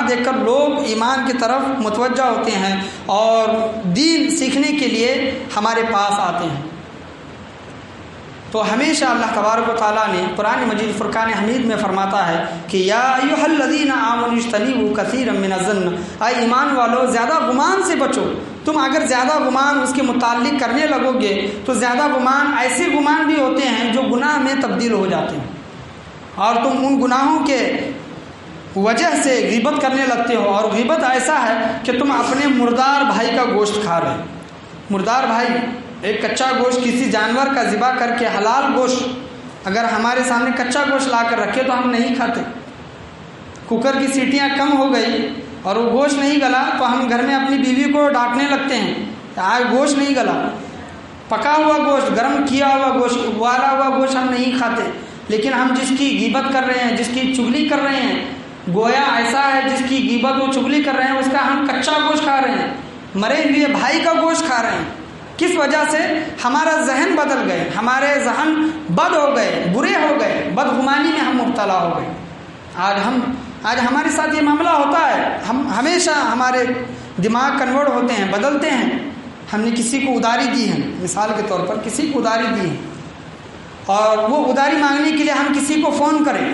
دیکھ کر لوگ ایمان کی طرف متوجہ ہوتے ہیں اور دین سیکھنے کے لیے ہمارے پاس آتے ہیں۔ تو ہمیشہ اللہ تبارک و تعالیٰ نے قرآن مجید فرقان حمید میں فرماتا ہے کہ یا ایھا الذین آمنوا اجتنبوا کثیرا من الظن، اے ایمان والو زیادہ گمان سے بچو۔ تم اگر زیادہ گمان اس کے متعلق کرنے لگو گے تو زیادہ گمان ایسے گمان بھی ہوتے ہیں جو گناہ میں تبدیل ہو جاتے ہیں، اور تم ان گناہوں کے وجہ سے غیبت کرنے لگتے ہو، اور غیبت ایسا ہے کہ تم اپنے مردار بھائی کا گوشت کھا رہے ہو۔ مردار بھائی، ایک کچا گوشت کسی جانور کا ذبح کر کے، حلال گوشت اگر ہمارے سامنے کچا گوشت لا کر رکھے تو ہم نہیں کھاتے۔ کوکر کی سیٹیاں کم ہو گئی اور وہ گوشت نہیں گلا تو ہم گھر میں اپنی بیوی کو ڈانٹنے لگتے ہیں، آج گوشت نہیں گلا۔ پکا ہوا گوشت، گرم کیا ہوا گوشت، ابالا ہوا گوشت ہم نہیں کھاتے، لیکن ہم جس کی غیبت کر رہے ہیں، جس کی چغلی کر رہے ہیں، گویا ایسا ہے جس کی غیبت و چغلی کر رہے ہیں اس کا ہم کچا گوشت کھا رہے ہیں، مرے ہوئے بھائی کا گوشت کھا رہے ہیں۔ کس وجہ سے؟ ہمارا ذہن بدل گئے، ہمارے ذہن بد ہو گئے، برے ہو گئے، بدگمانی میں ہم مبتلا ہو گئے۔ آج ہمارے ساتھ یہ معاملہ ہوتا ہے، ہم ہمیشہ ہمارے دماغ کنورٹ ہوتے ہیں، بدلتے ہیں۔ ہم نے کسی کو اداری دی ہے، مثال کے طور پر کسی کو اداری دی ہے، اور وہ اداری مانگنے کے لیے ہم کسی کو فون کریں.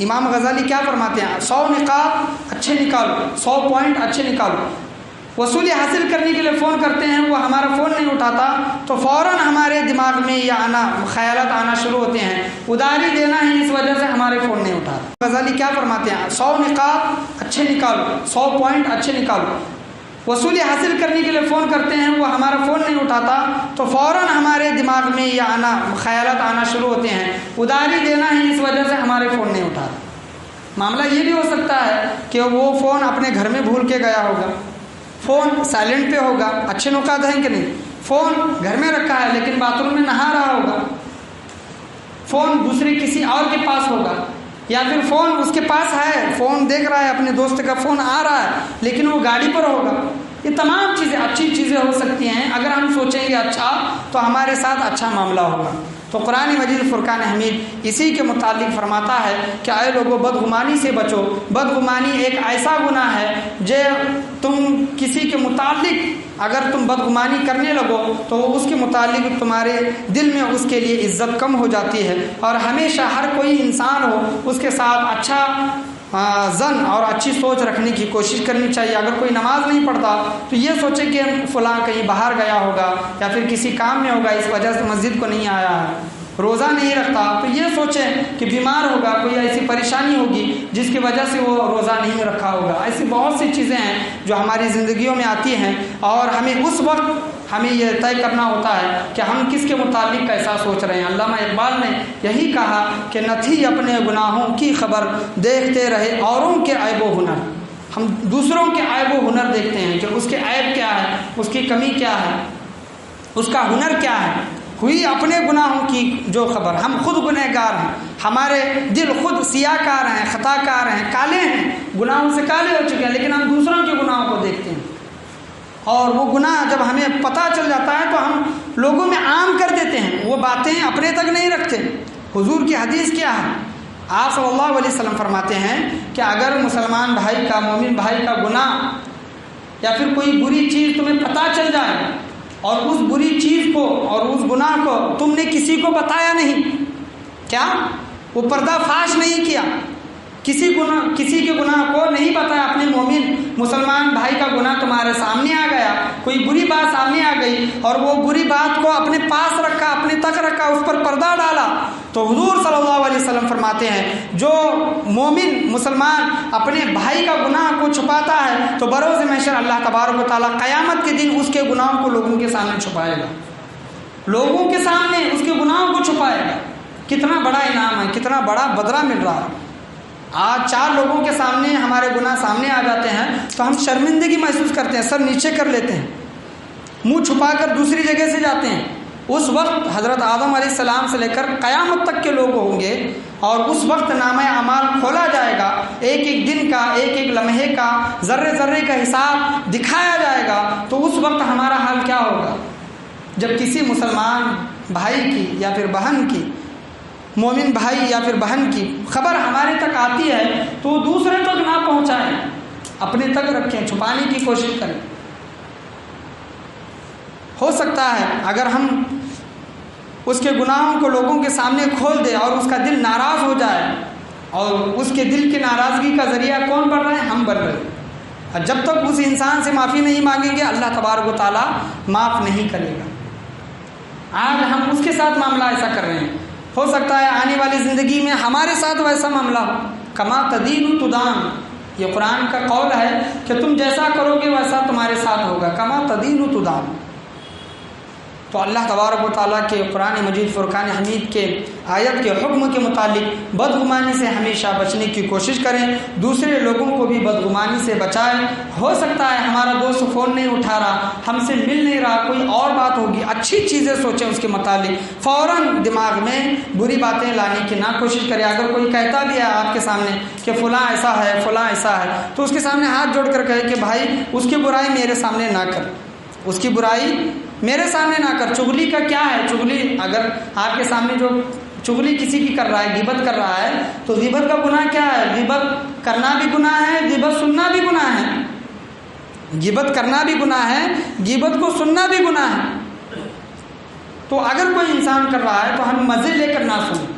امام غزالی کیا فرماتے ہیں؟ 100 نقاط اچھے نکالو، 100 پوائنٹ اچھے نکالو. وصولی حاصل کرنے کے لیے فون کرتے ہیں، وہ ہمارا فون نہیں اٹھاتا تو فوراً ہمارے دماغ میں یہ خیالات آنا شروع ہوتے ہیں، اداری دینا ہے اس وجہ سے ہمارے فون نہیں اٹھاتا. غزالی کیا فرماتے ہیں؟ 100 نقاط اچھے نکالو، 100 پوائنٹ اچھے نکالو. وصولی حاصل کرنے کے لیے فون کرتے ہیں، وہ ہمارا فون نہیں اٹھاتا تو فوراً ہمارے دماغ میں یہ خیالات آنا شروع ہوتے ہیں، اداری دینا ہے اس وجہ سے ہمارے فون نہیں اٹھاتا. معاملہ یہ بھی ہو سکتا ہے کہ وہ فون اپنے گھر میں بھول کے گیا ہوگا، فون سائلنٹ پہ ہوگا. اچھے نکات ہیں کہ نہیں؟ فون گھر میں رکھا ہے لیکن باتھ روم میں نہا رہا ہوگا، فون دوسرے کسی اور کے پاس ہوگا، یا پھر فون اس کے پاس ہے، فون دیکھ رہا ہے، اپنے دوست کا فون آ رہا ہے لیکن وہ گاڑی پر ہوگا. یہ تمام چیزیں اچھی چیزیں ہو سکتی ہیں. اگر ہم سوچیں گے اچھا تو ہمارے ساتھ اچھا معاملہ ہوگا. تو قرآن مجید فرقان حمید اسی کے متعلق فرماتا ہے کہ اے لوگوں بدگمانی سے بچو. بدگمانی ایک ایسا گناہ ہے جو تم کسی کے متعلق اگر تم بدگمانی کرنے لگو تو اس کے متعلق تمہارے دل میں اس کے لیے عزت کم ہو جاتی ہے. اور ہمیشہ ہر کوئی انسان ہو اس کے ساتھ اچھا زن اور اچھی سوچ رکھنے کی کوشش کرنی چاہیے. اگر کوئی نماز نہیں پڑھتا تو یہ سوچے کہ فلاں کہیں باہر گیا ہوگا یا پھر کسی کام میں ہوگا اس وجہ سے مسجد کو نہیں آیا ہے. روزہ نہیں رکھتا تو یہ سوچیں کہ بیمار ہوگا، کوئی ایسی پریشانی ہوگی جس کی وجہ سے وہ روزہ نہیں رکھا ہوگا. ایسی بہت سی چیزیں ہیں جو ہماری زندگیوں میں آتی ہیں اور ہمیں اس وقت یہ طے کرنا ہوتا ہے کہ ہم کس کے متعلق کیسا سوچ رہے ہیں. علامہ اقبال نے یہی کہا کہ نہ تھی اپنے گناہوں کی خبر، دیکھتے رہے اوروں کے عیب و ہنر. ہم دوسروں کے عیب و ہنر دیکھتے ہیں کہ اس کے عیب کیا ہے، اس کی کمی کیا ہے، اس کا ہنر کیا ہے. ہوئی اپنے گناہوں کی جو خبر. ہم خود گنہگار ہیں، ہمارے دل خود سیاہ کار ہیں، خطا کار ہیں، کالے ہیں، گناہوں سے کالے ہو چکے ہیں، لیکن ہم دوسروں کے گناہوں کو دیکھتے ہیں اور وہ گناہ جب ہمیں پتہ چل جاتا ہے تو ہم لوگوں میں عام کر دیتے ہیں، وہ باتیں اپنے تک نہیں رکھتے. حضور کی حدیث کیا ہے؟ آپ صلی اللہ علیہ وسلم فرماتے ہیں کہ اگر مسلمان بھائی کا، مومن بھائی کا گناہ یا پھر کوئی بری چیز تمہیں پتہ چل جائے اور اس بری چیز کو اور اس گناہ کو تم نے کسی کو بتایا نہیں، کیا وہ پردہ فاش نہیں کیا، کسی کے گناہ کو نہیں بتایا، اپنے مومن مسلمان بھائی کا گناہ تمہارے سامنے آ گیا، کوئی بری بات سامنے آ گئی اور وہ بری بات کو اپنے پاس رکھا، اپنے تک رکھا، اس پر پردہ ڈالا، تو حضور صلی اللہ علیہ وسلم فرماتے ہیں جو مومن مسلمان اپنے بھائی کا گناہ کو چھپاتا ہے تو بروز محشر اللہ تبارک و تعالیٰ قیامت کے دن اس کے گناہوں کو لوگوں کے سامنے چھپائے گا، لوگوں کے سامنے اس کے گناہوں کو چھپائے گا. کتنا بڑا انعام ہے، کتنا بڑا بدلہ مل رہا ہے. آج 4 لوگوں کے سامنے ہمارے گناہ سامنے آ جاتے ہیں تو ہم شرمندگی محسوس کرتے ہیں، سر نیچے کر لیتے ہیں، منہ چھپا کر دوسری جگہ سے جاتے ہیں. اس وقت حضرت آدم علیہ السلام سے لے کر قیامت تک کے لوگ ہوں گے اور اس وقت نامہ اعمال کھولا جائے گا، ایک ایک دن کا، ایک ایک لمحے کا، ذرے ذرے کا حساب دکھایا جائے گا. تو اس وقت ہمارا حال کیا ہوگا؟ جب کسی مسلمان بھائی کی یا پھر بہن کی، مومن بھائی یا پھر بہن کی خبر ہمارے تک آتی ہے تو دوسرے تک نہ پہنچائیں، اپنے تک رکھیں، چھپانے کی کوشش کریں. ہو سکتا ہے اگر ہم اس کے گناہوں کو لوگوں کے سامنے کھول دیں اور اس کا دل ناراض ہو جائے، اور اس کے دل کی ناراضگی کا ذریعہ کون بن رہا ہے؟ ہم بن رہے ہیں. اور جب تک اس انسان سے معافی نہیں مانگیں گے اللہ تبارک و تعالیٰ معاف نہیں کرے گا. آج ہم اس کے ساتھ معاملہ ایسا کر رہے ہیں، ہو سکتا ہے آنے والی زندگی میں ہمارے ساتھ ویسا معاملہ ہو. کما تدین تدان، یہ قرآن کا قول ہے کہ تم جیسا کرو گے ویسا تمہارے ساتھ ہوگا. کما تدین تدان. تو اللہ تبارک و تعالیٰ کے قرآن مجید فرقان حمید کے آیت کے حکم کے مطابق بدگمانی سے ہمیشہ بچنے کی کوشش کریں، دوسرے لوگوں کو بھی بدگمانی سے بچائیں. ہو سکتا ہے ہمارا دوست فون نہیں اٹھا رہا، ہم سے مل نہیں رہا، کوئی اور بات ہوگی، اچھی چیزیں سوچیں اس کے متعلق، فوراً دماغ میں بری باتیں لانے کی نہ کوشش کریں. اگر کوئی کہتا بھی ہے آپ کے سامنے کہ فلاں ایسا ہے، فلاں ایسا ہے، تو اس کے سامنے ہاتھ جوڑ کر کہے کہ بھائی اس کی برائی میرے سامنے نہ کر، اس کی برائی میرے سامنے نہ کر. چغلی کا کیا ہے؟ چغلی اگر آپ کے سامنے جو چغلی کسی کی کر رہا ہے، غیبت کر رہا ہے، تو غیبت کا گناہ کیا ہے؟ غیبت کرنا بھی گناہ ہے، غیبت سننا بھی گناہ ہے. غیبت کرنا بھی گناہ ہے، غیبت کو سننا بھی گناہ ہے. تو اگر کوئی انسان کر رہا ہے تو ہم مزے لے کر نہ سنیں،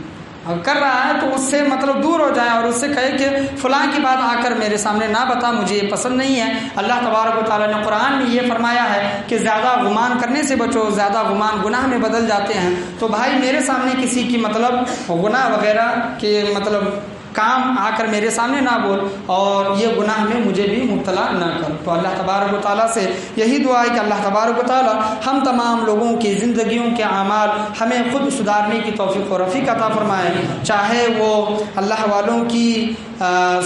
اور کر رہا ہے تو اس سے مطلب دور ہو جائے اور اس سے کہے کہ فلاں کی بات آ کر میرے سامنے نہ بتا، مجھے یہ پسند نہیں ہے۔ اللہ تبارک و تعالیٰ نے قرآن میں یہ فرمایا ہے کہ زیادہ گمان کرنے سے بچو، زیادہ گمان گناہ میں بدل جاتے ہیں۔ تو بھائی میرے سامنے کسی کی مطلب گناہ وغیرہ کے مطلب کام آ کر میرے سامنے نہ بول، اور یہ گناہ میں مجھے بھی مبتلا نہ کر۔ تو اللہ تبارک و تعالیٰ سے یہی دعا ہے کہ اللہ تبارک و تعالیٰ ہم تمام لوگوں کی زندگیوں کے اعمال ہمیں خود سدھارنے کی توفیق و رفیق عطا فرمائے، چاہے وہ اللہ والوں کی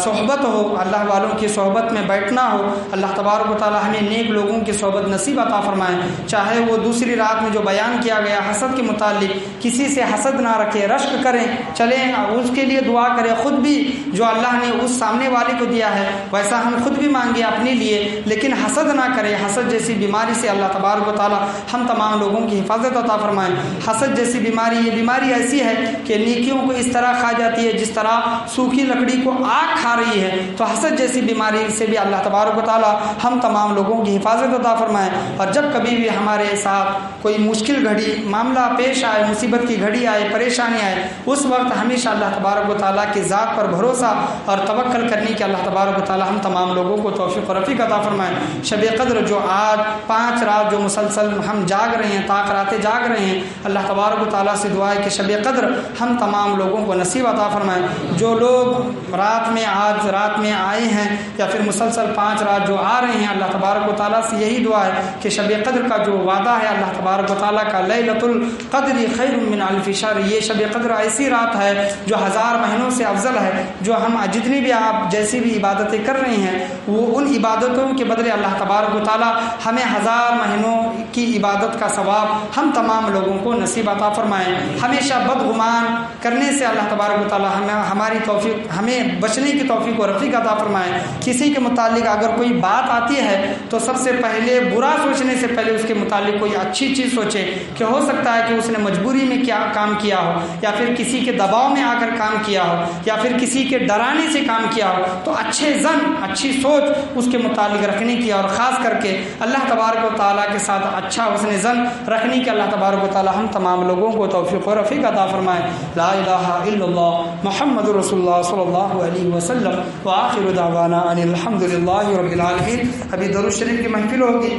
صحبت ہو، اللہ والوں کی صحبت میں بیٹھنا ہو، اللہ تبارک و تعالیٰ ہمیں نیک لوگوں کی صحبت نصیب عطا فرمائے، چاہے وہ دوسری رات میں جو بیان کیا گیا حسد کے متعلق، کسی سے حسد نہ رکھے، رشک کریں چلیں، اس کے لیے دعا کریں، خود بھی جو اللہ نے اس سامنے والے کو دیا ہے ویسا ہم خود بھی مانگے اپنے لیے، لیکن حسد نہ کریں۔ حسد جیسی بیماری سے اللہ تبارک و تعالیٰ ہم تمام لوگوں کی حفاظت عطا فرمائے۔ حسد جیسی بیماری، یہ بیماری ایسی ہے کہ نیکیوں کو اس طرح کھا جاتی ہے جس طرح سوکھی لکڑی کو آگ کھا رہی ہے۔ تو حسد جیسی بیماری سے بھی اللہ تبارک و تعالیٰ ہم تمام لوگوں کی حفاظت عطا فرمائے۔ اور جب کبھی بھی ہمارے ساتھ کوئی مشکل گھڑی معاملہ پیش آئے، مصیبت کی گھڑی آئے، پریشانی آئے، اس وقت ہمیشہ اللہ تبارک و تعالیٰ کی ذات پر بھروسہ اور توکل کرنے کی اللہ تبارک و تعالیٰ ہم تمام لوگوں کو توفیق و رفیق عطا فرمائے۔ شب قدر جو آج 5 رات جو مسلسل ہم جاگ رہے ہیں، طاق راتیں جاگ رہے ہیں، اللہ تبارک و تعالیٰ سے دعا ہے کہ شب قدر ہم تمام لوگوں کو نصیب عطا فرمائے۔ جو لوگ آج رات میں آئے ہیں یا پھر مسلسل 5 رات جو آ رہے ہیں، اللہ تبارک و تعالیٰ سے یہی دعا ہے کہ شب قدر کا جو وعدہ ہے اللہ تبارک و تعالیٰ کا، لیلۃ القدر خیر من الف شہر، یہ شب قدر ایسی رات ہے جو 1000 مہینوں سے افضل ہے۔ جو ہم جتنی بھی آپ جیسی بھی عبادتیں کر رہے ہیں، وہ ان عبادتوں کے بدلے اللہ تبارک و تعالیٰ ہمیں 1000 مہینوں کی عبادت کا ثواب ہم تمام لوگوں کو نصیب عطا فرمائے۔ ہمیشہ بدگمان کرنے سے اللہ تبارک و تعالیٰ ہماری توفیق، ہمیں بچنے کی توفیق و رفیق عطا فرمائے۔ کسی کے متعلق اگر کوئی بات آتی ہے تو سب سے پہلے برا سوچنے سے پہلے اس کے متعلق کوئی اچھی چیز سوچے، کہ ہو سکتا ہے کہ اس نے مجبوری میں کیا کام کیا ہو، یا پھر کسی کے دباؤ میں آ کر کام کیا ہو، یا پھر کسی کے ڈرانے سے کام کیا ہو۔ تو اچھے ظن، اچھی سوچ اس کے متعلق رکھنے کی، اور خاص کر کے اللہ تبارک و تعالیٰ کے ساتھ اچھا حسن ظن رکھنے کی اللہ تبارک و تعالیٰ ہم تمام لوگوں کو توفیق و رفیق عطا فرمائے۔ لا الہ الا اللہ محمد رسول اللہ صلی اللہ علیہ وسلم، وآخر دعوانا ان الحمد للہ رب العالمین۔ ابھی درود شریف کی محفل ہوگی۔